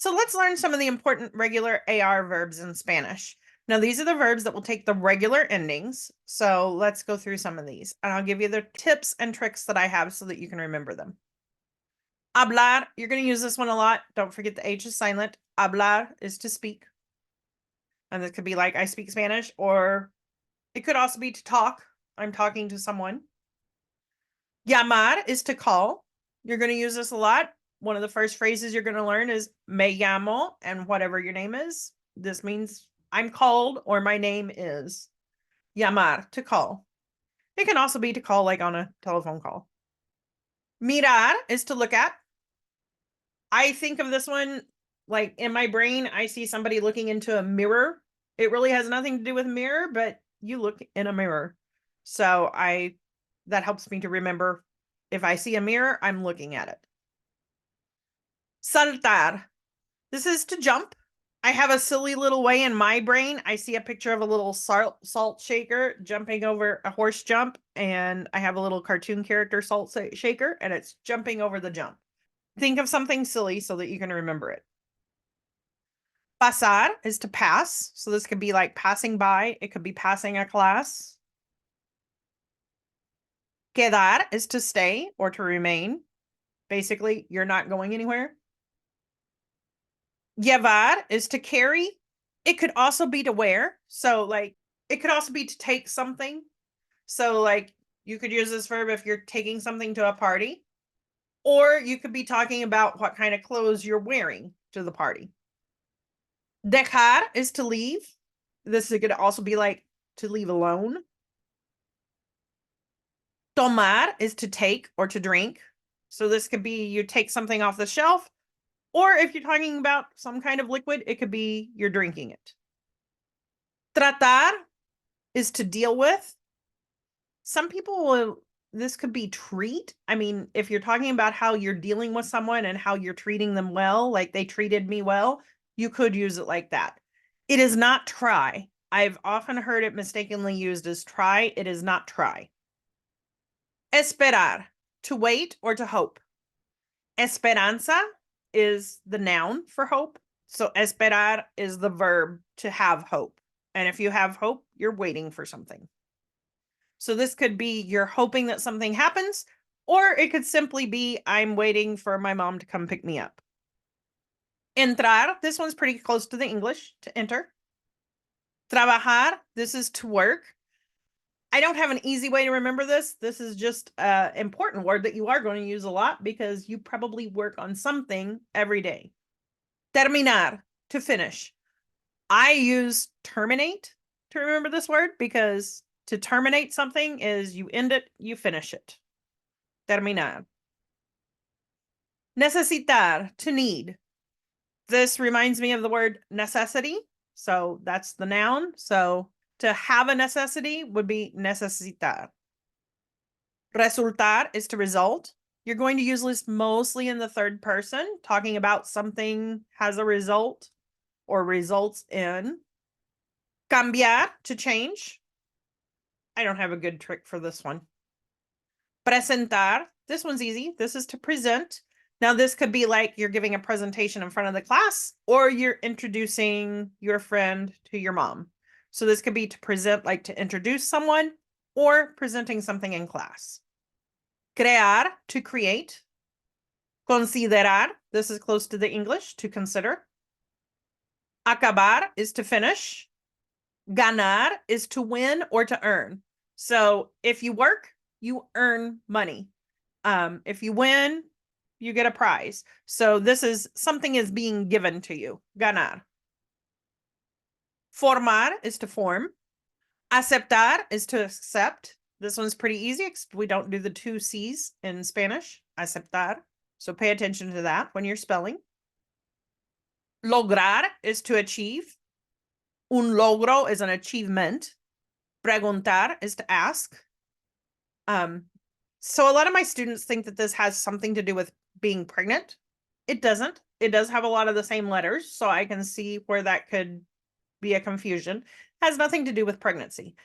So let's learn some of the important regular AR verbs in Spanish. Now, these are the verbs that will take the regular endings. So let's go through some of these. And I'll give you the tips and tricks that I have so that you can remember them. Hablar, you're going to use this one a lot. Don't forget the H is silent. Hablar is to speak. And this could be like I speak Spanish, or it could also be to talk. I'm talking to someone. Llamar is to call. You're going to use this a lot. One of the first phrases you're going to learn is me llamo, and whatever your name is. This means I'm called or my name is. Llamar, to call. It can also be to call like on a telephone call. Mirar is to look at. I think of this one like in my brain, I see somebody looking into a mirror. It really has nothing to do with mirror, but you look in a mirror. So that helps me to remember if I see a mirror, I'm looking at it. Saltar. This is to jump. I have a silly little way in my brain. I see a picture of a little salt shaker jumping over a horse jump, and I have a little cartoon character salt shaker, and it's jumping over the jump. Think of something silly so that you can remember it. Pasar is to pass. So this could be like passing by. It could be passing a class. Quedar is to stay or to remain. Basically, you're not going anywhere. Llevar is to carry. It could also be to wear. So like it could also be to take something. So like you could use this verb if you're taking something to a party, or you could be talking about what kind of clothes you're wearing to the party. Dejar is to leave. This could also be like to leave alone. Tomar is to take or to drink. So this could be you take something off the shelf, or if you're talking about some kind of liquid, it could be you're drinking it. Tratar is to deal with. Some people will, this could be treat. I mean, if you're talking about how you're dealing with someone and how you're treating them well, like they treated me well, you could use it like that. It is not try. I've often heard it mistakenly used as try. It is not try. Esperar, to wait or to hope. Esperanza is the noun for hope. So esperar is the verb to have hope. And if you have hope, you're waiting for something. So this could be you're hoping that something happens, or it could simply be I'm waiting for my mom to come pick me up. Entrar, this one's pretty close to the English, to enter. Trabajar, this is to work. I don't have an easy way to remember this. This is just an important word that you are going to use a lot because you probably work on something every day. Terminar, to finish. I use terminate to remember this word because to terminate something is you end it, you finish it. Terminar. Necesitar, to need. This reminds me of the word necessity. So that's the noun. So to have a necessity would be necesitar. Resultar is to result. You're going to use this mostly in the third person, talking about something has a result or results in. Cambiar, to change. I don't have a good trick for this one. Presentar, this one's easy. This is to present. Now, this could be like you're giving a presentation in front of the class, or you're introducing your friend to your mom. So this could be to present, like to introduce someone, or presenting something in class. Crear, to create. Considerar, this is close to the English, to consider. Acabar is to finish. Ganar is to win or to earn. So if you work, you earn money. If you win, you get a prize. So this is something is being given to you. Ganar. Formar is to form. Aceptar is to accept. This one's pretty easy because we don't do the two C's in Spanish. Aceptar. So pay attention to that when you're spelling. Lograr is to achieve. Un logro is an achievement. Preguntar is to ask. So a lot of my students think that this has something to do with being pregnant. It doesn't. It does have a lot of the same letters, so I can see where that could be a confusion. It has nothing to do with pregnancy.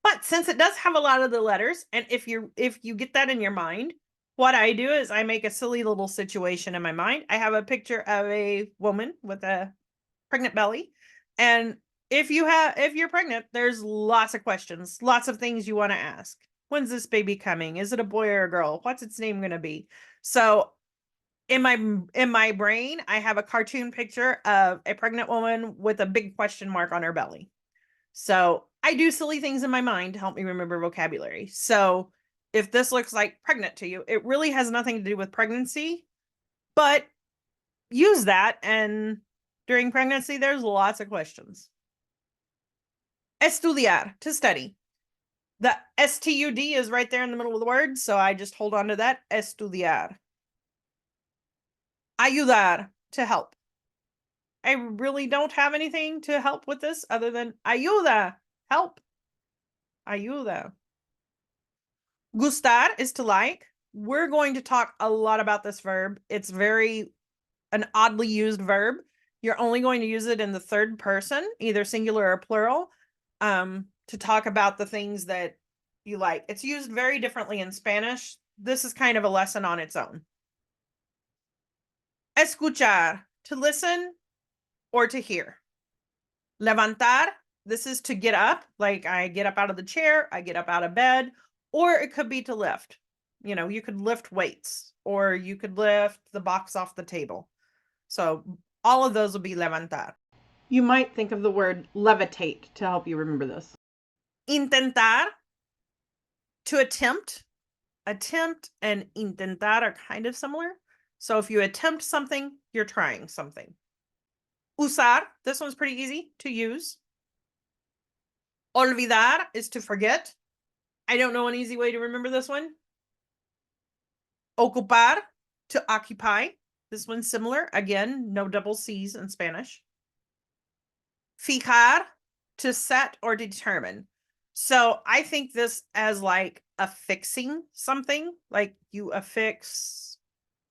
But since it does have a lot of the letters, and if you get that in your mind, What I do is I make a silly little situation in my mind. I have a picture of a woman with a pregnant belly. And if you're pregnant, there's lots of questions, lots of things you want to ask. When's this baby coming? Is it a boy or a girl? What's its name going to be? So in my brain, I have a cartoon picture of a pregnant woman with a big question mark on her belly. So I do silly things in my mind to help me remember vocabulary. So if this looks like pregnant to you, it really has nothing to do with pregnancy, but use that. And during pregnancy, there's lots of questions. Estudiar, to study. The STUD is right there in the middle of the word, so I just hold on to that. Estudiar. Ayudar, to help. I really don't have anything to help with this other than ayuda, help. Ayuda. Gustar is to like. We're going to talk a lot about this verb. It's an oddly used verb. You're only going to use it in the third person, either singular or plural, to talk about the things that you like. It's used very differently in Spanish. This is kind of a lesson on its own. Escuchar, to listen or to hear. Levantar, this is to get up, like I get up out of the chair, I get up out of bed, or it could be to lift. You could lift weights, or you could lift the box off the table. So all of those will be levantar. You might think of the word levitate to help you remember this. Intentar, to attempt. Attempt and intentar are kind of similar. So if you attempt something, you're trying something. Usar, this one's pretty easy to use. Olvidar is to forget. I don't know an easy way to remember this one. Ocupar, to occupy. This one's similar. Again, no double C's in Spanish. Fijar, to set or determine. So I think this as like affixing something, like you affix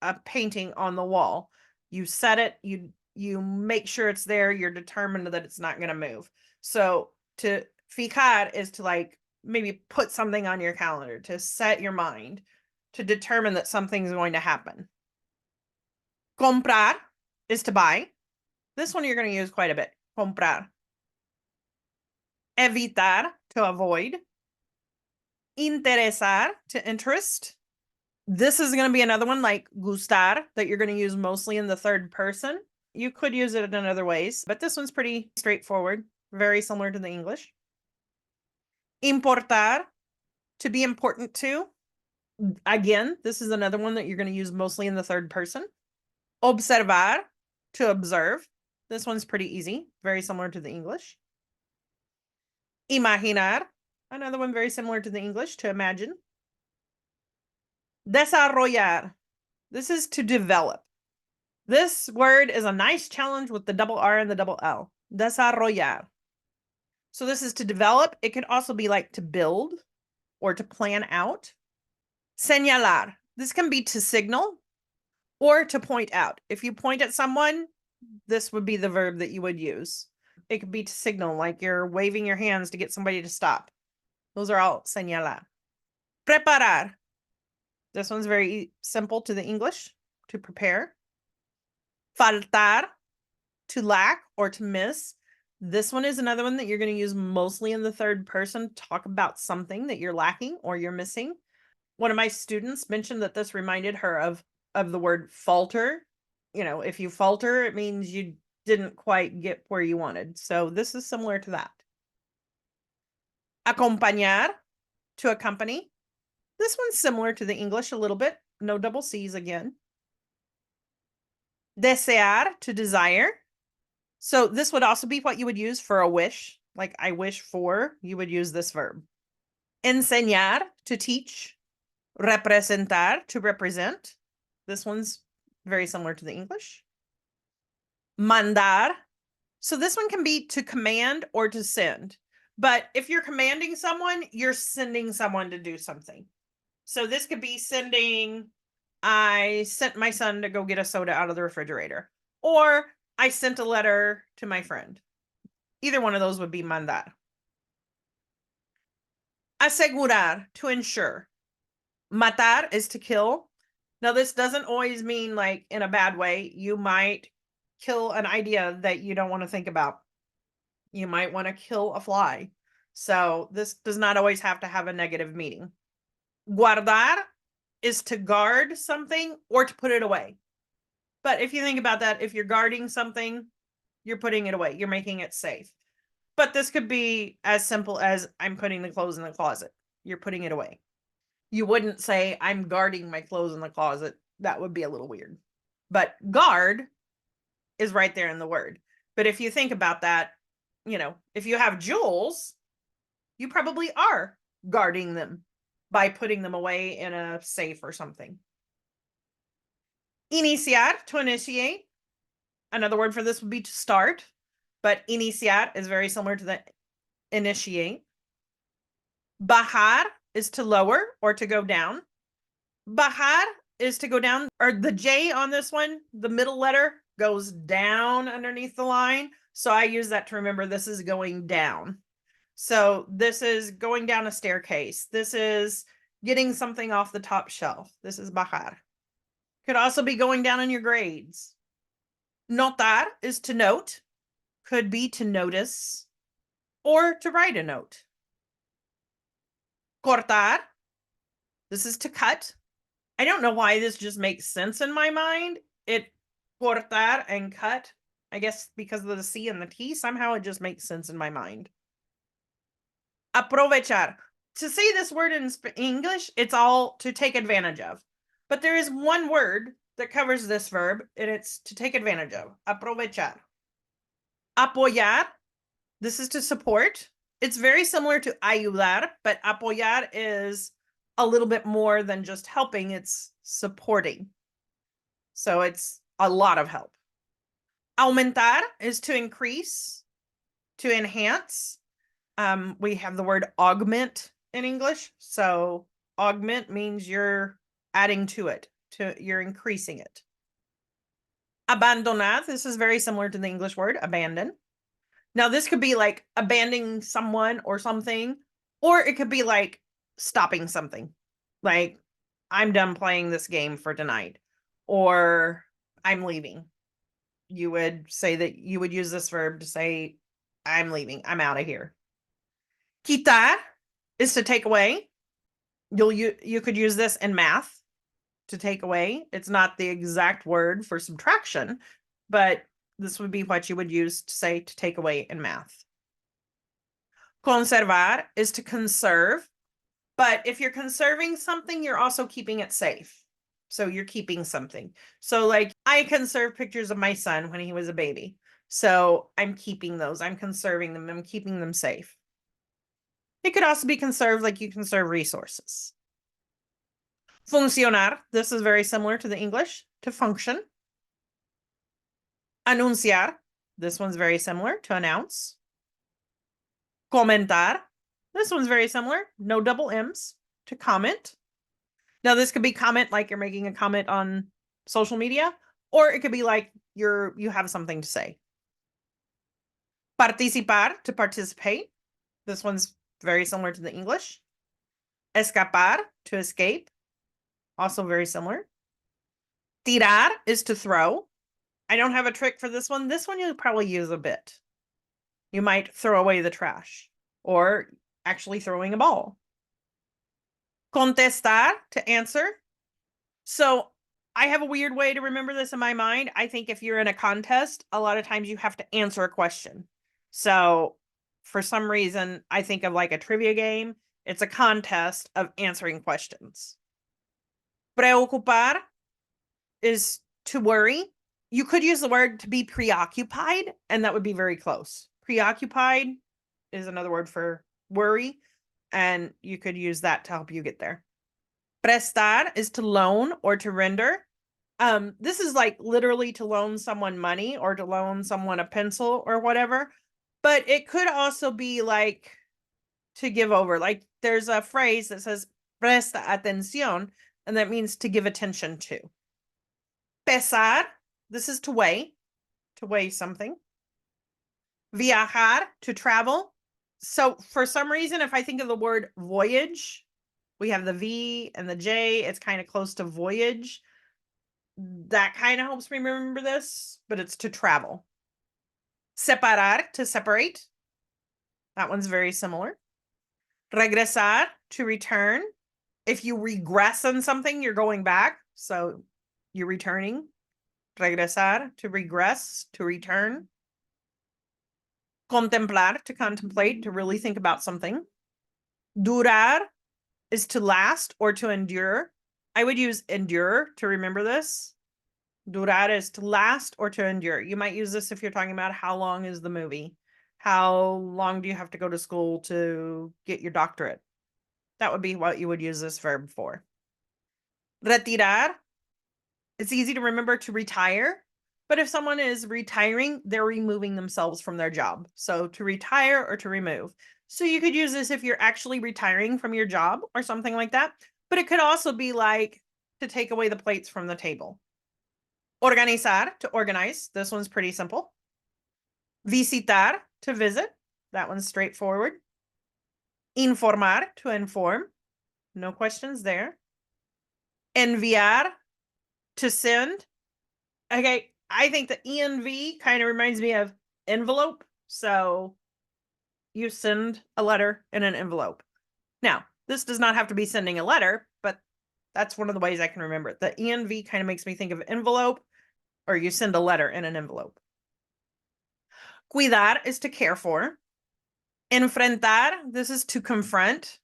a painting on the wall. You set it, you make sure it's there, you're determined that it's not going to move. So to fijar is to like maybe put something on your calendar, to set your mind, to determine that something's going to happen. Comprar is to buy. This one you're going to use quite a bit. Comprar. Evitar, to avoid. Interesar, to interest. This is going to be another one like gustar that you're going to use mostly in the third person. You could use it in other ways, but this one's pretty straightforward, very similar to the English. Importar, to be important to. Again, this is another one that you're going to use mostly in the third person. Observar, to observe. This one's pretty easy, very similar to the English. Imaginar, another one very similar to the English, to imagine. Desarrollar, this is to develop. This word is a nice challenge with the double R and the double L. Desarrollar. So this is to develop. It could also be like to build or to plan out. Señalar. This can be to signal or to point out. If you point at someone, this would be the verb that you would use. It could be to signal, like you're waving your hands to get somebody to stop. Those are all señalar. Preparar. This one's very simple to the English, to prepare. Faltar, to lack or to miss. This one is another one that you're going to use mostly in the third person, talk about something that you're lacking or you're missing. One of my students mentioned that this reminded her of the word falter. If you falter, it means you didn't quite get where you wanted. So this is similar to that. Acompañar, to accompany. This one's similar to the English a little bit. No double C's again. Desear, to desire. So this would also be what you would use for a wish. Like I wish for, you would use this verb. Enseñar, to teach. Representar, to represent. This one's very similar to the English. Mandar. So this one can be to command or to send. But if you're commanding someone, you're sending someone to do something. So this could be I sent my son to go get a soda out of the refrigerator. Or I sent a letter to my friend. Either one of those would be mandar. Asegurar, to ensure. Matar is to kill. Now, this doesn't always mean like in a bad way. You might kill an idea that you don't want to think about. You might want to kill a fly. So this does not always have to have a negative meaning. Guardar is to guard something or to put it away. But if you think about that, if you're guarding something, you're putting it away. You're making it safe. But this could be as simple as I'm putting the clothes in the closet. You're putting it away. You wouldn't say I'm guarding my clothes in the closet. That would be a little weird. But guard is right there in the word. But if you think about that, if you have jewels, you probably are guarding them by putting them away in a safe or something. Iniciar, to initiate. Another word for this would be to start, but iniciar is very similar to the initiate. Bajar is to lower or to go down. Bajar is to go down, or the J on this one, the middle letter goes down underneath the line. So I use that to remember this is going down. So this is going down a staircase. This is getting something off the top shelf. This is bajar. Could also be going down in your grades. Notar is to note, could be to notice, or to write a note. Cortar, this is to cut. I don't know why this just makes sense in my mind. Cortar and cut, I guess because of the C and the T, somehow it just makes sense in my mind. Aprovechar. To say this word in English, it's all to take advantage of. But there is one word that covers this verb, and it's to take advantage of. Aprovechar. Apoyar. This is to support. It's very similar to ayudar, but apoyar is a little bit more than just helping. It's supporting. So it's a lot of help. Aumentar is to increase, to enhance. We have the word augment in English. So augment means you're adding to it, you're increasing it. Abandonar, this is very similar to the English word abandon. Now, this could be like abandoning someone or something, or it could be like stopping something. Like, I'm done playing this game for tonight, or I'm leaving. You would say that you would use this verb to say, I'm leaving, I'm out of here. Quitar is to take away. You could use this in math to take away. It's not the exact word for subtraction, but this would be what you would use to say to take away in math. Conservar is to conserve, but if you're conserving something, you're also keeping it safe. So you're keeping something. So like I conserve pictures of my son when he was a baby. So I'm keeping those. I'm conserving them. I'm keeping them safe. It could also be conserved like you conserve resources. Funcionar, this is very similar to the English, to function. Anunciar, this one's very similar, to announce. Comentar, this one's very similar, no double M's, to comment. Now this could be comment like you're making a comment on social media, or it could be like you have something to say. Participar, to participate. This one's very similar to the English. Escapar, to escape. Also very similar. Tirar is to throw. I don't have a trick for this one. This one you'll probably use a bit. You might throw away the trash, or actually throwing a ball. Contestar, to answer. So I have a weird way to remember this in my mind. I think if you're in a contest, a lot of times you have to answer a question. So for some reason, I think of like a trivia game. It's a contest of answering questions. Preocupar is to worry. You could use the word to be preoccupied, and that would be very close. Preoccupied is another word for worry, and you could use that to help you get there. Prestar is to loan or to render. This is like literally to loan someone money or to loan someone a pencil or whatever, but it could also be like to give over. Like there's a phrase that says presta atención, and that means to give attention to. Pesar, this is to weigh something. Viajar, to travel. So for some reason, if I think of the word voyage, we have the V and the J, it's kind of close to voyage. That kind of helps me remember this, but it's to travel. Separar, to separate. That one's very similar. Regresar, to return. If you regress on something, you're going back. So you're returning. Regresar, to regress, to return. Contemplar, to contemplate, to really think about something. Durar is to last or to endure. I would use endure to remember this. Durar is to last or to endure. You might use this if you're talking about how long is the movie? How long do you have to go to school to get your doctorate? That would be what you would use this verb for. Retirar. It's easy to remember to retire, but if someone is retiring, they're removing themselves from their job. So to retire or to remove. So you could use this if you're actually retiring from your job or something like that. But it could also be like to take away the plates from the table. Organizar, to organize. This one's pretty simple. Visitar, to visit. That one's straightforward. Informar, to inform. No questions there. Enviar, to send. Okay, I think the ENV kind of reminds me of envelope. So you send a letter in an envelope. Now, this does not have to be sending a letter, but that's one of the ways I can remember it. The ENV kind of makes me think of envelope, or you send a letter in an envelope. Cuidar is to care for. Enfrentar, this is to confront.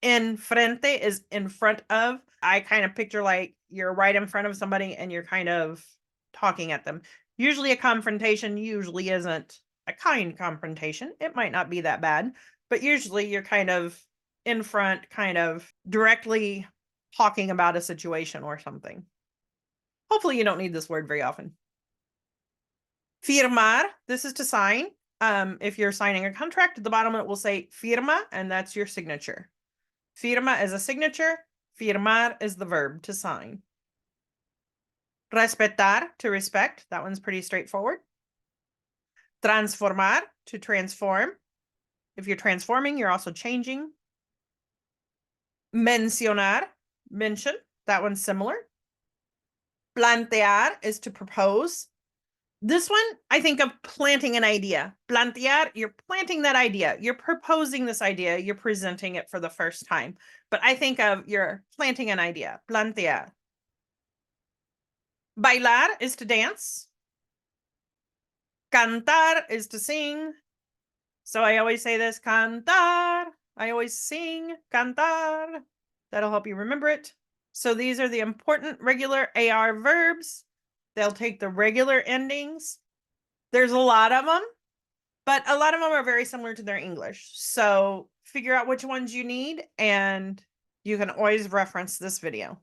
Enfrente is in front of. I kind of picture like you're right in front of somebody and you're kind of talking at them. Usually a confrontation usually isn't a kind confrontation. It might not be that bad, but usually you're kind of in front, kind of directly talking about a situation or something. Hopefully you don't need this word very often. Firmar, this is to sign. If you're signing a contract, at the bottom it will say firma, and that's your signature. Firma is a signature. Firmar is the verb to sign. Respetar, to respect. That one's pretty straightforward. Transformar, to transform. If you're transforming, you're also changing. Mencionar, mention. That one's similar. Plantear is to propose. This one, I think of planting an idea. Plantear, you're planting that idea. You're proposing this idea. You're presenting it for the first time. But I think of you're planting an idea. Plantear. Bailar is to dance. Cantar is to sing. So I always say this, cantar. I always sing, cantar. That'll help you remember it. So these are the important regular AR verbs. They'll take the regular endings. There's a lot of them, but a lot of them are very similar to their English. So figure out which ones you need, and you can always reference this video.